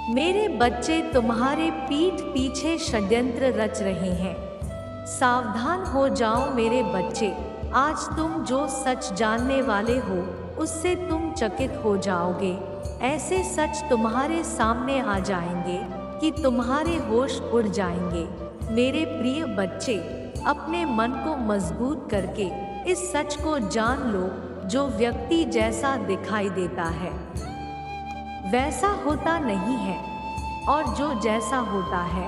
मेरे बच्चे तुम्हारे पीठ पीछे षड्यंत्र रच रहे हैं। सावधान हो जाओ मेरे बच्चे, आज तुम जो सच जानने वाले हो उससे तुम चकित हो जाओगे। ऐसे सच तुम्हारे सामने आ जाएंगे कि तुम्हारे होश उड़ जाएंगे। मेरे प्रिय बच्चे, अपने मन को मजबूत करके इस सच को जान लो, जो व्यक्ति जैसा दिखाई देता है वैसा होता नहीं है, और जो जैसा होता है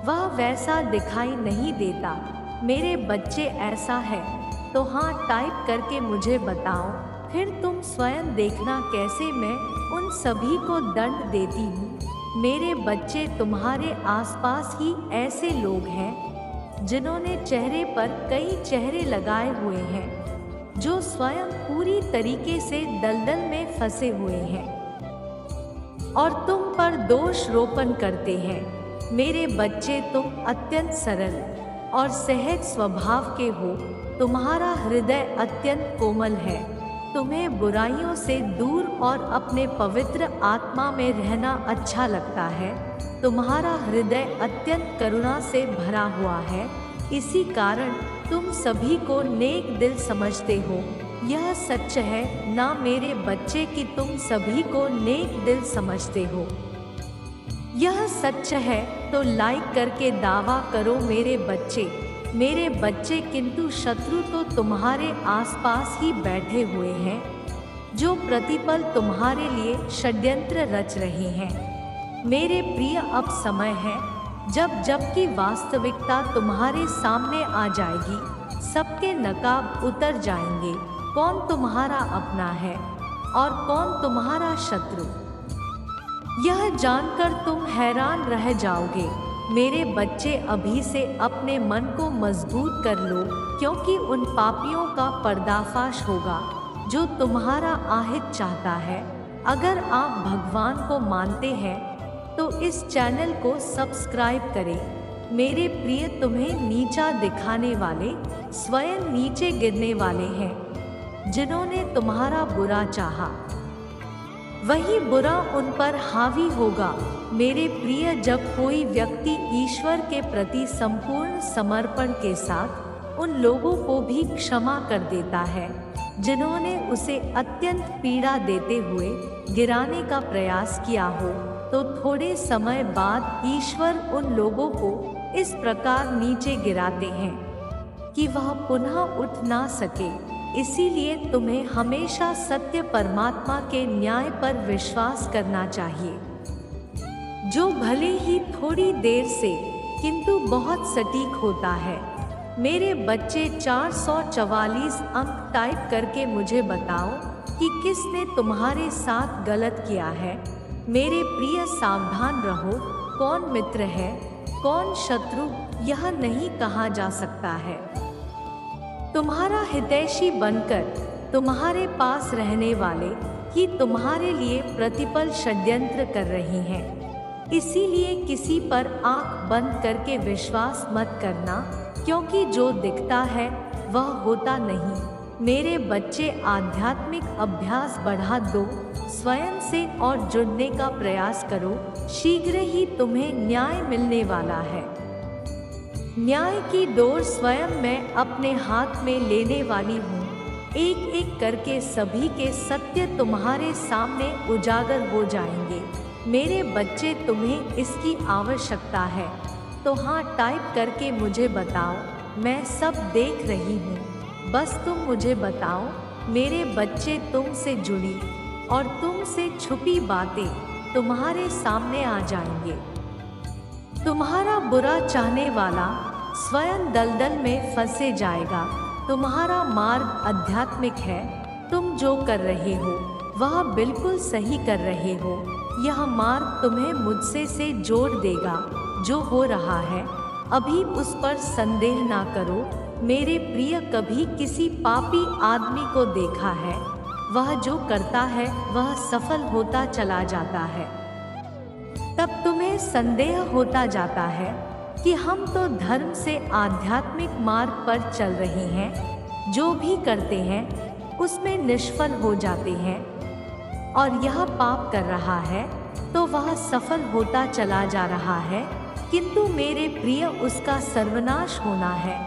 वह वैसा दिखाई नहीं देता। मेरे बच्चे, ऐसा है तो हाँ टाइप करके मुझे बताओ, फिर तुम स्वयं देखना कैसे मैं उन सभी को दंड देती हूँ। मेरे बच्चे, तुम्हारे आसपास ही ऐसे लोग हैं जिन्होंने चेहरे पर कई चेहरे लगाए हुए हैं, जो स्वयं पूरी तरीके से दलदल में फंसे हुए हैं और तुम पर दोष रोपण करते हैं। मेरे बच्चे, तुम अत्यंत सरल और सहज स्वभाव के हो। तुम्हारा हृदय अत्यंत कोमल है। तुम्हें बुराइयों से दूर और अपने पवित्र आत्मा में रहना अच्छा लगता है। तुम्हारा हृदय अत्यंत करुणा से भरा हुआ है। इसी कारण तुम सभी को नेक दिल समझते हो। यह सच है ना मेरे बच्चे कि तुम सभी को नेक दिल समझते हो। यह सच है तो लाइक करके दावा करो मेरे बच्चे। किंतु शत्रु तो तुम्हारे आसपास ही बैठे हुए हैं, जो प्रतिपल तुम्हारे लिए षड्यंत्र रच रहे हैं। मेरे प्रिय, अब समय है जबकि वास्तविकता तुम्हारे सामने आ जाएगी। सबके नकाब उतर जाएंगे, कौन तुम्हारा अपना है और कौन तुम्हारा शत्रु। यह जानकर तुम हैरान रह जाओगे। मेरे बच्चे, अभी से अपने मन को मजबूत कर लो, क्योंकि उन पापियों का पर्दाफाश होगा जो तुम्हारा आहित चाहता है। अगर आप भगवान को मानते हैं तो इस चैनल को सब्सक्राइब करें। मेरे प्रिय, तुम्हें नीचा दिखाने वाले स्वयं नीचे गिरने वाले हैं। जिन्होंने तुम्हारा बुरा चाहा, वही बुरा उन पर हावी होगा। मेरे प्रिय, जब कोई व्यक्ति ईश्वर के प्रति संपूर्ण समर्पण के साथ उन लोगों को भी क्षमा कर देता है जिन्होंने उसे अत्यंत पीड़ा देते हुए गिराने का प्रयास किया हो, तो थोड़े समय बाद ईश्वर उन लोगों को इस प्रकार नीचे गिराते हैं कि वह पुनः उठ ना सके। इसीलिए तुम्हें हमेशा सत्य परमात्मा के न्याय पर विश्वास करना चाहिए, जो भले ही थोड़ी देर से किंतु बहुत सटीक होता है। मेरे बच्चे, 444 अंक टाइप करके मुझे बताओ कि किसने तुम्हारे साथ गलत किया है। मेरे प्रिय, सावधान रहो, कौन मित्र है कौन शत्रु यह नहीं कहा जा सकता है। तुम्हारा हितैषी बनकर तुम्हारे पास रहने वाले ही तुम्हारे लिए प्रतिपल षड्यंत्र कर रहे हैं। इसीलिए किसी पर आंख बंद करके विश्वास मत करना, क्योंकि जो दिखता है वह होता नहीं। मेरे बच्चे, आध्यात्मिक अभ्यास बढ़ा दो, स्वयं से और जुड़ने का प्रयास करो। शीघ्र ही तुम्हें न्याय मिलने वाला है। न्याय की डोर स्वयं मैं अपने हाथ में लेने वाली हूँ। एक एक करके सभी के सत्य तुम्हारे सामने उजागर हो जाएंगे। मेरे बच्चे, तुम्हें इसकी आवश्यकता है तो हाँ टाइप करके मुझे बताओ, मैं सब देख रही हूँ। बस तुम मुझे बताओ। मेरे बच्चे, तुमसे जुड़ी और तुमसे छुपी बातें तुम्हारे सामने आ जाएंगे। तुम्हारा बुरा चाहने वाला स्वयं दलदल में फंसे जाएगा। तुम्हारा मार्ग आध्यात्मिक है। तुम जो कर रहे हो वह बिल्कुल सही कर रहे हो। यह मार्ग तुम्हें मुझसे से जोड़ देगा। जो हो रहा है अभी उस पर संदेह ना करो। मेरे प्रिय, कभी किसी पापी आदमी को देखा है? वह जो करता है वह सफल होता चला जाता है। तब तुम्हें संदेह होता जाता है कि हम तो धर्म से आध्यात्मिक मार्ग पर चल रहे हैं। जो भी करते हैं उसमें निष्फल हो जाते हैं और यह पाप कर रहा है। तो वह सफल होता चला जा रहा है, किंतु मेरे प्रिय उसका सर्वनाश होना है।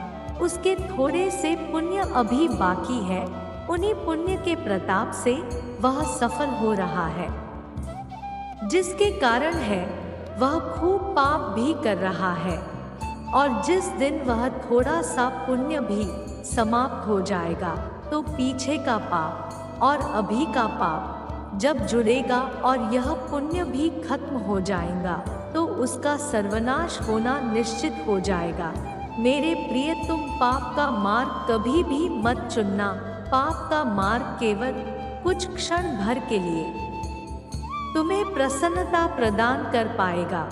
उसके थोड़े से पुण्य अभी बाकी है, उन्हीं पुण्य के प्रताप से वह सफल हो रहा है, जिसके कारण है वह खूब पाप भी कर रहा है। और जिस दिन वह थोड़ा सा पुण्य भी समाप्त हो जाएगा, तो पीछे का पाप और अभी का पाप जब जुड़ेगा और यह पुण्य भी खत्म हो जाएगा, तो उसका सर्वनाश होना निश्चित हो जाएगा। मेरे प्रिय, तुम पाप का मार्ग कभी भी मत चुनना। पाप का मार्ग केवल कुछ क्षण भर के लिए तुम्हें प्रसन्नता प्रदान कर पाएगा,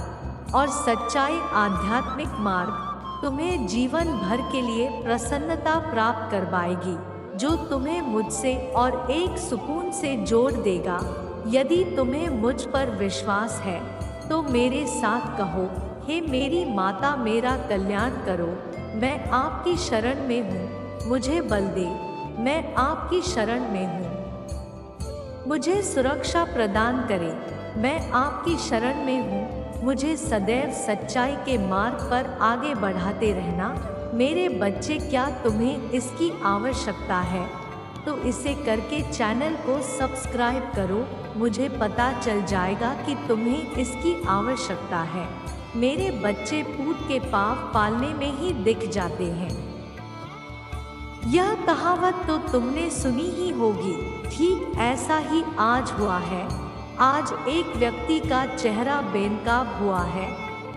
और सच्चाई आध्यात्मिक मार्ग तुम्हें जीवन भर के लिए प्रसन्नता प्राप्त करवाएगी, जो तुम्हें मुझसे और एक सुकून से जोड़ देगा। यदि तुम्हें मुझ पर विश्वास है तो मेरे साथ कहो, हे मेरी माता, मेरा कल्याण करो। मैं आपकी शरण में हूँ, मुझे बल दे। मैं आपकी शरण में हूँ, मुझे सुरक्षा प्रदान करें। मैं आपकी शरण में हूँ, मुझे सदैव सच्चाई के मार्ग पर आगे बढ़ाते रहना। मेरे बच्चे, क्या तुम्हें इसकी आवश्यकता है तो इसे करके चैनल को सब्सक्राइब करो। मुझे पता चल जाएगा कि तुम्हें इसकी आवश्यकता है। मेरे बच्चे पूत के पाप पालने में ही दिख जाते हैं। यह कहावत तो तुमने सुनी ही होगी। ठीक ऐसा ही आज हुआ है। आज एक व्यक्ति का चेहरा बेनकाब हुआ है।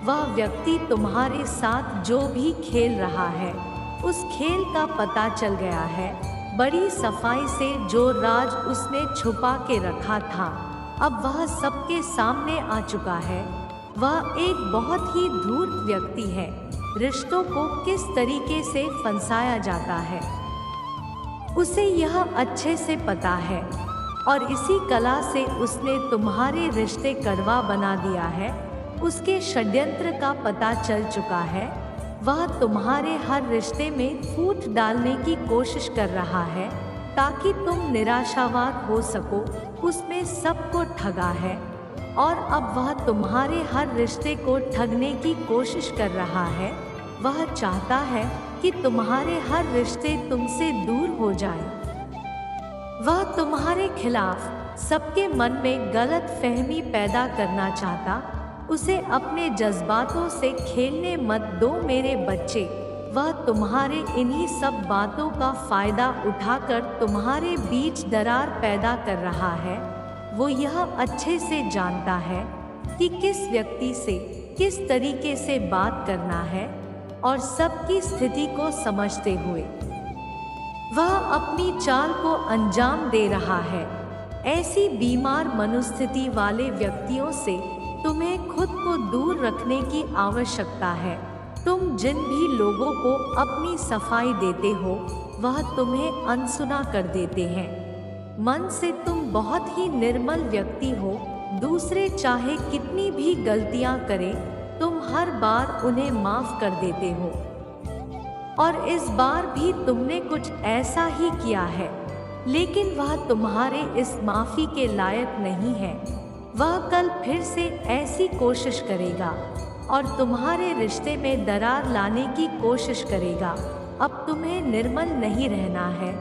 वह व्यक्ति तुम्हारे साथ जो भी खेल रहा है, उस खेल का पता चल गया है। बड़ी सफाई से जो राज उसने छुपा के रखा था, अब वह सबके सामने आ चुका है। वह एक बहुत ही धूर्त व्यक्ति है। रिश्तों को किस तरीके से फंसाया जाता है, उसे यह अच्छे से पता है, और इसी कला से उसने तुम्हारे रिश्ते कड़वा बना दिया है। उसके षड्यंत्र का पता चल चुका है। वह तुम्हारे हर रिश्ते में फूट डालने की कोशिश कर रहा है, ताकि तुम निराशावाद हो सको। उसमें सबको ठगा है, और अब वह तुम्हारे हर रिश्ते को ठगने की कोशिश कर रहा है। वह चाहता है कि तुम्हारे हर रिश्ते तुमसे दूर हो जाएं। वह तुम्हारे खिलाफ सबके मन में गलत फहमी पैदा करना चाहता। उसे अपने जज्बातों से खेलने मत दो मेरे बच्चे। वह तुम्हारे इन्हीं सब बातों का फायदा उठाकर तुम्हारे बीच दरार पैदा कर रहा है। वो यह अच्छे से जानता है कि किस व्यक्ति से किस तरीके से बात करना है, और सबकी स्थिति को समझते हुए वह अपनी चाल को अंजाम दे रहा है। ऐसी बीमार मनोस्थिति वाले व्यक्तियों से तुम्हें खुद को दूर रखने की आवश्यकता है। तुम जिन भी लोगों को अपनी सफाई देते हो, वह तुम्हें अनसुना कर देते हैं। मन से तुम बहुत ही निर्मल व्यक्ति हो। दूसरे चाहे कितनी भी गलतियां करें, तुम हर बार उन्हें माफ कर देते हो, और इस बार भी तुमने कुछ ऐसा ही किया है। लेकिन वह तुम्हारे इस माफी के लायक नहीं है। वह कल फिर से ऐसी कोशिश करेगा और तुम्हारे रिश्ते में दरार लाने की कोशिश करेगा। अब तुम्हें निर्मल नहीं रहना है,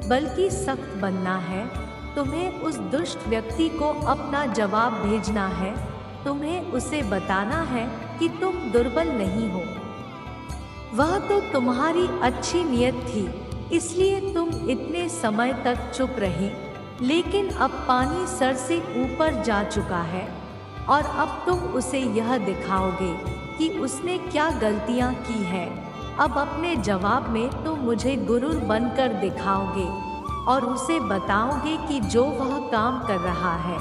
बल्कि सख्त बनना है। तुम्हें उस दुष्ट व्यक्ति को अपना जवाब भेजना है। तुम्हें उसे बताना है कि तुम दुर्बल नहीं हो। वह तो तुम्हारी अच्छी नियत थी, इसलिए तुम इतने समय तक चुप रहे। लेकिन अब पानी सर से ऊपर जा चुका है, और अब तुम उसे यह दिखाओगे कि उसने क्या गलतियां की है। अब अपने जवाब में तुम मुझे गुरूर बनकर दिखाओगे, और उसे बताओगे कि जो वह काम कर रहा है,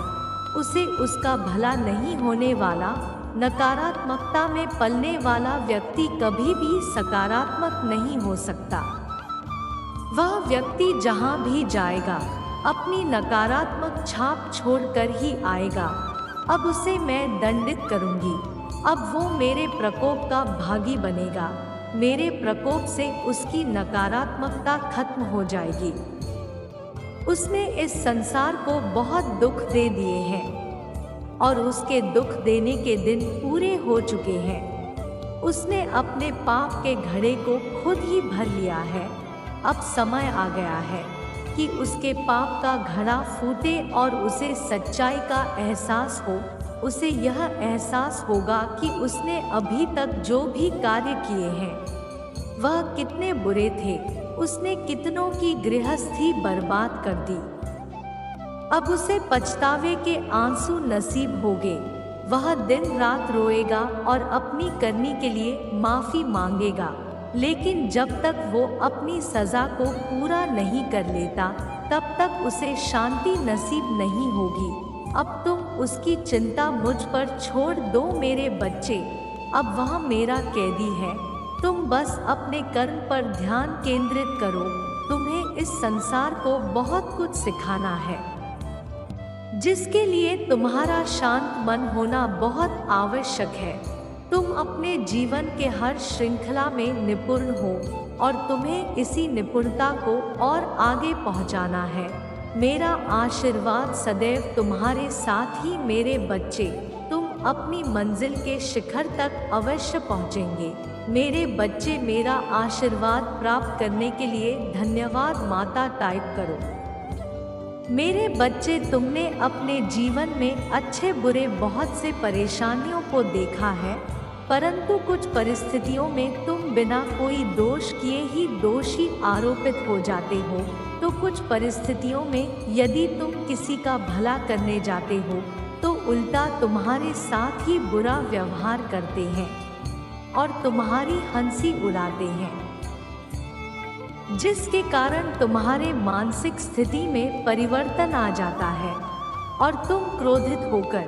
उसे उसका भला नहीं होने वाला। नकारात्मकता में पलने वाला व्यक्ति कभी भी सकारात्मक नहीं हो सकता। वह व्यक्ति जहाँ भी जाएगा, अपनी नकारात्मक छाप छोड़कर ही आएगा। अब उसे मैं दंडित करूंगी। अब वो मेरे प्रकोप का भागी बनेगा। मेरे प्रकोप से उसकी नकारात्मकता खत्म हो जाएगी। उसने इस संसार को बहुत दुख दे दिए हैं। और उसके दुख देने के दिन पूरे हो चुके हैं। उसने अपने पाप के घड़े को खुद ही भर लिया है। अब समय आ गया है कि उसके पाप का घड़ा फूटे और उसे सच्चाई का एहसास हो। उसे यह एहसास होगा कि उसने अभी तक जो भी कार्य किए हैं वह कितने बुरे थे। उसने कितनों की गृहस्थी बर्बाद कर दी। अब उसे पछतावे के आंसू नसीब होंगे। वह दिन रात रोएगा और अपनी करनी के लिए माफ़ी मांगेगा, लेकिन जब तक वो अपनी सज़ा को पूरा नहीं कर लेता तब तक उसे शांति नसीब नहीं होगी। अब तुम उसकी चिंता मुझ पर छोड़ दो मेरे बच्चे। अब वह मेरा कैदी है। तुम बस अपने कर्म पर ध्यान केंद्रित करो। तुम्हें इस संसार को बहुत कुछ सिखाना है, जिसके लिए तुम्हारा शांत मन होना बहुत आवश्यक है। तुम अपने जीवन के हर श्रृंखला में निपुण हो और तुम्हें इसी निपुणता को और आगे पहुंचाना है। मेरा आशीर्वाद सदैव तुम्हारे साथ ही मेरे बच्चे। तुम अपनी मंजिल के शिखर तक अवश्य पहुंचेंगे। मेरे बच्चे, मेरा आशीर्वाद प्राप्त करने के लिए धन्यवाद माता टाइप करो। मेरे बच्चे, तुमने अपने जीवन में अच्छे बुरे बहुत से परेशानियों को देखा है, परंतु कुछ परिस्थितियों में तुम बिना कोई दोष किए ही दोषी आरोपित हो जाते हो। तो कुछ परिस्थितियों में यदि तुम किसी का भला करने जाते हो तो उल्टा तुम्हारे साथ ही बुरा व्यवहार करते हैं और तुम्हारी हंसी उड़ाते हैं, जिसके कारण तुम्हारे मानसिक स्थिति में परिवर्तन आ जाता है और तुम क्रोधित होकर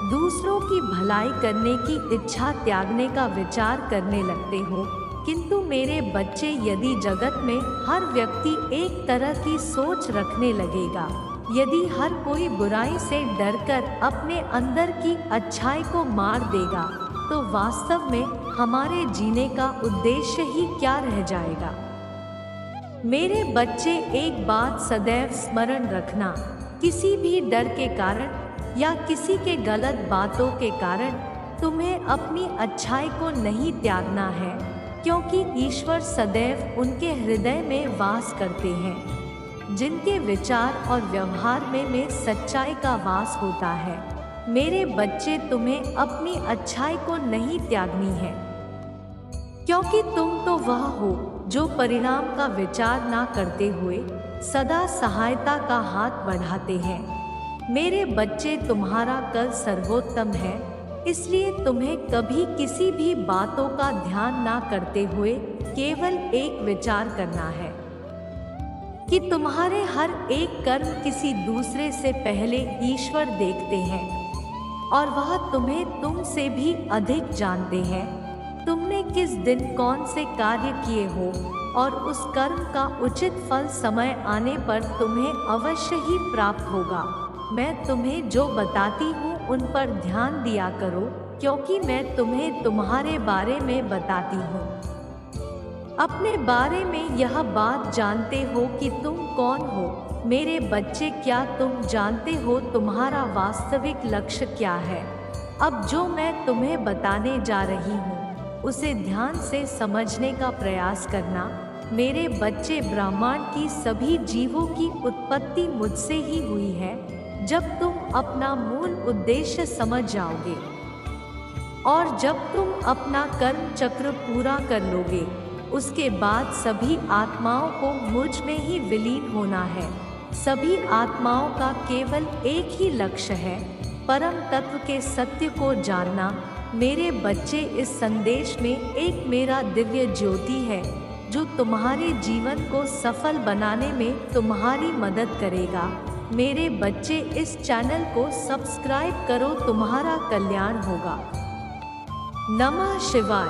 दूसरों की भलाई करने की इच्छा त्यागने का विचार करने लगते हो। किंतु मेरे बच्चे, यदि जगत में हर व्यक्ति एक तरह की सोच रखने लगेगा, यदि हर कोई बुराई से डरकर अपने अंदर की अच्छाई को मार देगा, तो वास्तव में हमारे जीने का उद्देश्य ही क्या रह जाएगा। मेरे बच्चे, एक बात सदैव स्मरण रखना, किसी भी डर के कारण या किसी के गलत बातों के कारण तुम्हें अपनी अच्छाई को नहीं त्यागना है, क्योंकि ईश्वर सदैव उनके हृदय में वास करते हैं जिनके विचार और व्यवहार में सच्चाई का वास होता है। मेरे बच्चे, तुम्हें अपनी अच्छाई को नहीं त्यागनी है, क्योंकि तुम तो वह हो जो परिणाम का विचार ना करते हुए सदा सहायता का हाथ बढ़ाते हैं। मेरे बच्चे, तुम्हारा कल सर्वोत्तम है, इसलिए तुम्हें कभी किसी भी बातों का ध्यान ना करते हुए केवल एक विचार करना है कि तुम्हारे हर एक कर्म किसी दूसरे से पहले ईश्वर देखते हैं और वह तुम्हें तुमसे भी अधिक जानते हैं। तुमने किस दिन कौन से कार्य किए हो और उस कर्म का उचित फल समय आने पर तुम्हें अवश्य ही प्राप्त होगा। मैं तुम्हें जो बताती हूँ उन पर ध्यान दिया करो, क्योंकि मैं तुम्हें तुम्हारे बारे में बताती हूँ। अपने बारे में यह बात जानते हो कि तुम कौन हो। मेरे बच्चे, क्या तुम जानते हो तुम्हारा वास्तविक लक्ष्य क्या है? अब जो मैं तुम्हें बताने जा रही हूँ उसे ध्यान से समझने का प्रयास करना। मेरे बच्चे, ब्रह्मांड की सभी जीवों की उत्पत्ति मुझसे ही हुई है। जब तुम अपना मूल उद्देश्य समझ जाओगे और जब तुम अपना कर्म चक्र पूरा कर लोगे, उसके बाद सभी आत्माओं को मुझ में ही विलीन होना है। सभी आत्माओं का केवल एक ही लक्ष्य है, परम तत्व के सत्य को जानना। मेरे बच्चे, इस संदेश में एक मेरा दिव्य ज्योति है जो तुम्हारे जीवन को सफल बनाने में तुम्हारी मदद करेगा। मेरे बच्चे, इस चैनल को सब्सक्राइब करो, तुम्हारा कल्याण होगा। नमः शिवाय।